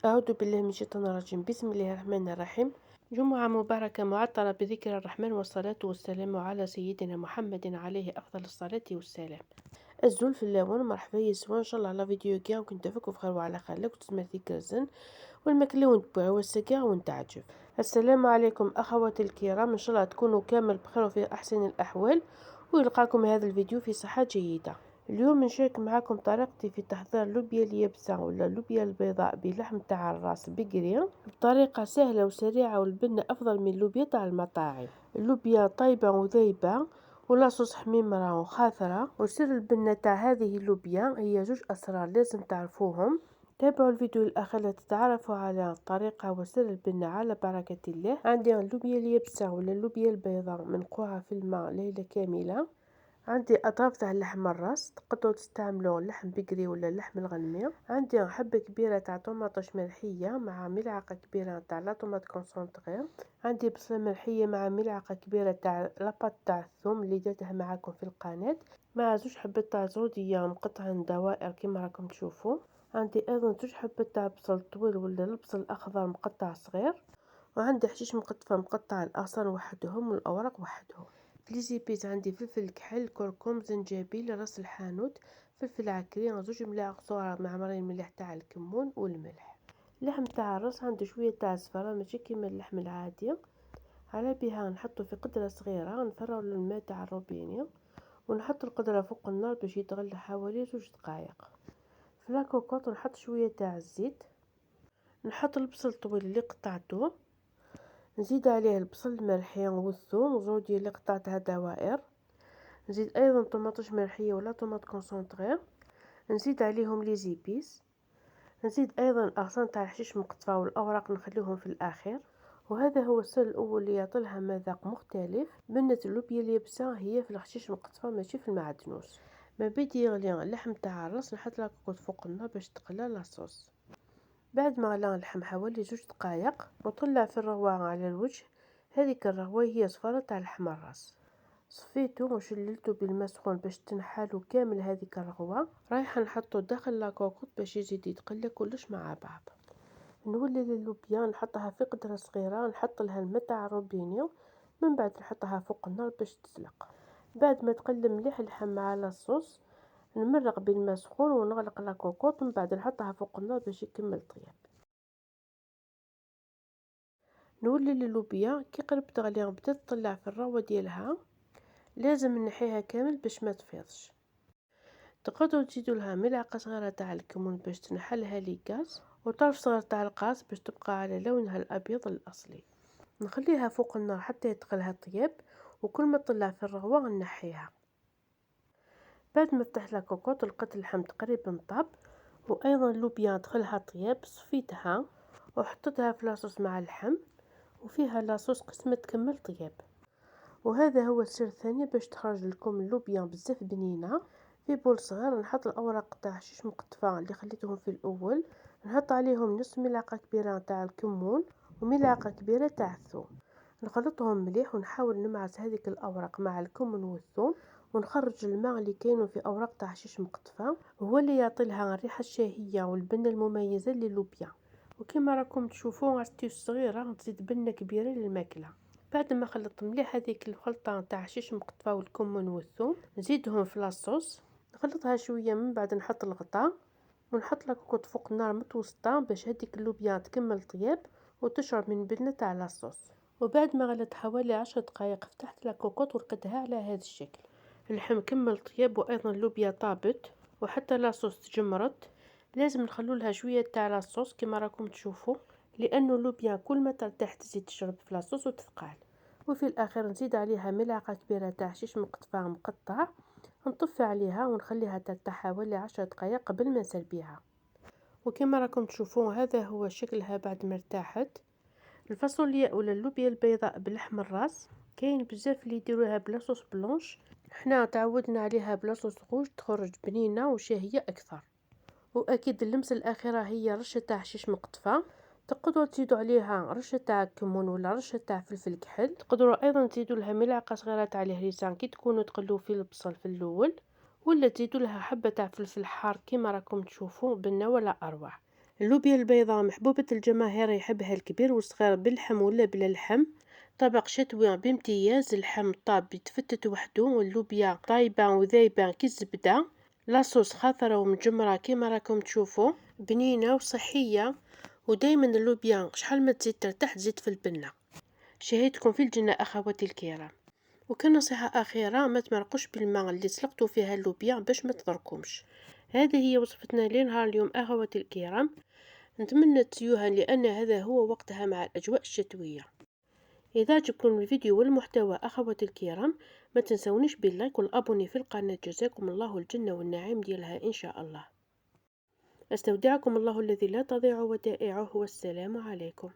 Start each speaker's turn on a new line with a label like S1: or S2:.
S1: أعوذ بالله من الشيطان الرجيم. بسم الله الرحمن الرحيم. جمعة مباركة معطرة بذكر الرحمن، والصلاة والسلام على سيدنا محمد عليه أفضل الصلاة والسلام. الزول في اللون مرحبا يسوى إن شاء الله على فيديو كاع وكنت فيك بخير وعلى خير لك تسمع ذيك الزن والماكلة ونتبوع والسكاع ونتعجب. السلام عليكم أخواتي الكرام، إن شاء الله تكونوا كامل بخير وفي أحسن الأحوال، ويلقاكم هذا الفيديو في صحة جيدة. اليوم نشارك معكم طريقتي في تحضير اللوبيا اليابسة ولا اللوبيا البيضاء بلحم تاع الراس بقري بطريقة سهلة وسريعة، والبنة أفضل من اللوبيا تاع المطاعم. اللوبيا طيبة وذايبة ولاصوص حميمرة وخاثرة. وسر البنة تاع هذه اللوبيا هي جوج أسرار لازم تعرفوهم. تابعوا الفيديو الأخير لتتعرفوا على الطريقة وسر البنة على بركة الله. عندي اللوبيا اليابسة ولا اللوبيا البيضاء منقوعة في الماء ليلة كاملة. عندي أطراف تاع لحم الراس، تقدروا تستعملوا لحم بقري ولا لحم الغنمية. عندي حبة كبيرة تاع طماطش ملحية مع ملعقة كبيرة تاع لا طماط كونسونطغي. عندي بصلة ملحية مع ملعقة كبيرة تاع لاباط تاع الثوم اللي درتها معاكم في القناة، مع زوج حبات تاع زرودية مقطعين دوائر كما راكم تشوفوا. عندي ايضا زوج حبات تاع بصل طويل ولا البصل الاخضر مقطع صغير. وعندي حشيش مقطفة مقطع الاغصان وحدهم والاوراق وحدهم. في ليزيبيز عندي فلفل كحل، كركم، زنجبيل، راس الحانوت، فلفل عكري، زوج ملاعق صغار معمرين ملح تاع الكمون والملح. اللحم تاع الراس عندي شويه تاع زفره ماشي كيما اللحم العادي. على بها نحطو في قدره صغيره نفرغ الماء تاع الروبيني ونحط القدره فوق النار باش يتغلى حوالي 2 دقائق. في لاكوكوط نحط شويه تاع الزيت، نحط البصل الطويل اللي قطعته، نزيد عليه البصل الملحي والثوم وزودي اللي قطعتها دوائر، نزيد ايضا طماطش ملحيه ولا طماط كونسونطغي، نزيد عليهم لي زيبيس، نزيد ايضا الاغصان تاع الحشيش مقطفه والاوراق نخليهم في الاخير. وهذا هو السر الاول اللي يعطيلها مذاق مختلف. بنة اللوبيا اليابسه هي في الحشيش مقطفه ماشي في المعدنوس. ما بدي يغلي اللحم تاع الراس نحط لاكوكوط فوق النار باش تقلى لاصوص. بعد ما غلى اللحم حوالي 2 دقائق وطلع في الرواق على الوجه. هذيك الرغوة هي صفارة تاع لحم الراس. صفيته وشللته بالماء سخون باش تنحالو كامل هذيك الرغوة. رايحة نحطو داخل لاكوكوط باش يزيد يتقلى كلش مع بعض. نولي اللوبيا نحطها في قدرة صغيرة، نحط لها الماء تاع الروبينيو، من بعد نحطها فوق النار باش تسلق. بعد ما تقلى مليح اللحم مع لاصوص نمرق بالماء سخون ونغلق لاكوكوط، من بعد نحطها فوق النار باش يكمل طياب. نولي اللوبيا كي قرب تغلي بدات تطلع في الرغوة ديالها، لازم نحيها كامل باش ما تفيضش. تقدروا تزيدوا لها ملعقه صغيره تاع الكمون باش تنحلها لي غاز، وطرف صغير تاع القاص باش تبقى على لونها الابيض الاصلي. نخليها فوق النار حتى يدخلها طياب، وكل ما تطلع في الرغوة نحيها. بعد ما فتحت لاكوكوط لقيت اللحم تقريبا طاب، وايضا اللوبيا دخلها طياب. صفيتها وحطيتها في لاصوص مع اللحم، وفيها لاصوص قسمة تكمل طياب. وهذا هو السر الثاني باش تخرج لكم اللوبيا بزاف بنينه. في بول صغير نحط الاوراق تاع حشيش مقطفه اللي خليتهم في الاول، نحط عليهم نص ملعقه كبيره تاع الكمون وملعقه كبيره تاع الثوم، نخلطهم مليح ونحاول نمعس هذيك الاوراق مع الكمون والثوم، ونخرج الماء اللي كاينو في اوراق تاع حشيش مقطفه، هو اللي يعطي لها الريحه الشهيه والبنه المميزه للوبيا. وكما راكم تشوفوا عصتي صغيره تزيد بنه كبيره للماكله. بعد ما خلطت مليح هذيك الخلطه تاع حشيش مقطفه والكمون والثوم نزيدهم في لاصوص، نخلطها شويه، من بعد نحط الغطاء ونحط لاكوكوط فوق النار متوسطه باش هذيك اللوبيا تكمل طياب وتشرب من بنه تاع لاصوص. وبعد ما غلت حوالي 10 دقائق فتحت لاكوكوط ولقيتها على هذا الشكل. اللحم كمل طياب وايضا اللوبيا طابت وحتى لاصوص تجمرت. لازم نخلو لها شويه تاع لاصوص كما راكم تشوفوا، لانه اللوبيا كل ما ترتاح تزيد تشرب في لاصوص وتثقل. وفي الاخير نزيد عليها ملعقه كبيره تاع حشيش مقطفه مقطع، نطفي عليها ونخليها ترتاح حوالي 10 دقائق قبل ما نسلبيها. وكما راكم تشوفون هذا هو شكلها بعد ما ارتاحت. الفاصوليا ولا اللوبيا البيضاء بلحم الراس كاين بزاف اللي يديروها بلاصوص بلونش، حنا تعودنا عليها بلاصوص غوج تخرج بنينه وشهيه اكثر. واكيد اللمسه الاخيره هي رشه تاع حشيش مقطفه. تقدروا تزيدوا عليها رشه تاع كمون ولا رشه تاع فلفل كحل. تقدروا ايضا تزيدوا لها ملعقه صغيره تاع الهريسان كي تكونوا تقلوا في البصل في الاول، ولا تزيدوا لها حبه تاع فلفل حار كما راكم تشوفوا بنه ولا اروع. اللوبيا البيضاء محبوبة الجماهير، يحبها الكبير والصغير باللحم ولا بلا لحم. طبق شتوي بامتياز، اللحم طاب يتفتت وحده واللوبيا طايبة وذايبة كي الزبدة، لاصوص خضرة ومجمرة كيما راكم تشوفوا، بنينة وصحية. ودايما اللوبيا شحال ما تزيد ترتاح تزيد في البنة. شهيتكم في الجنة أخواتي الكرام. وكان نصيحة أخيرة، ما تمرقوش بالماء اللي سلقتوا فيها اللوبيا باش ما تضركمش. هذه هي وصفتنا لنهار اليوم أخواتي الكرام، نتمنى تسيوها لأن هذا هو وقتها مع الأجواء الشتوية. إذا عجبكم الفيديو والمحتوى أخواتي الكرام، ما تنسونيش باللايك والأبوني في القناة، جزاكم الله الجنة والنعيم ديالها إن شاء الله. أستودعكم الله الذي لا تضيع ودائعه، والسلام عليكم.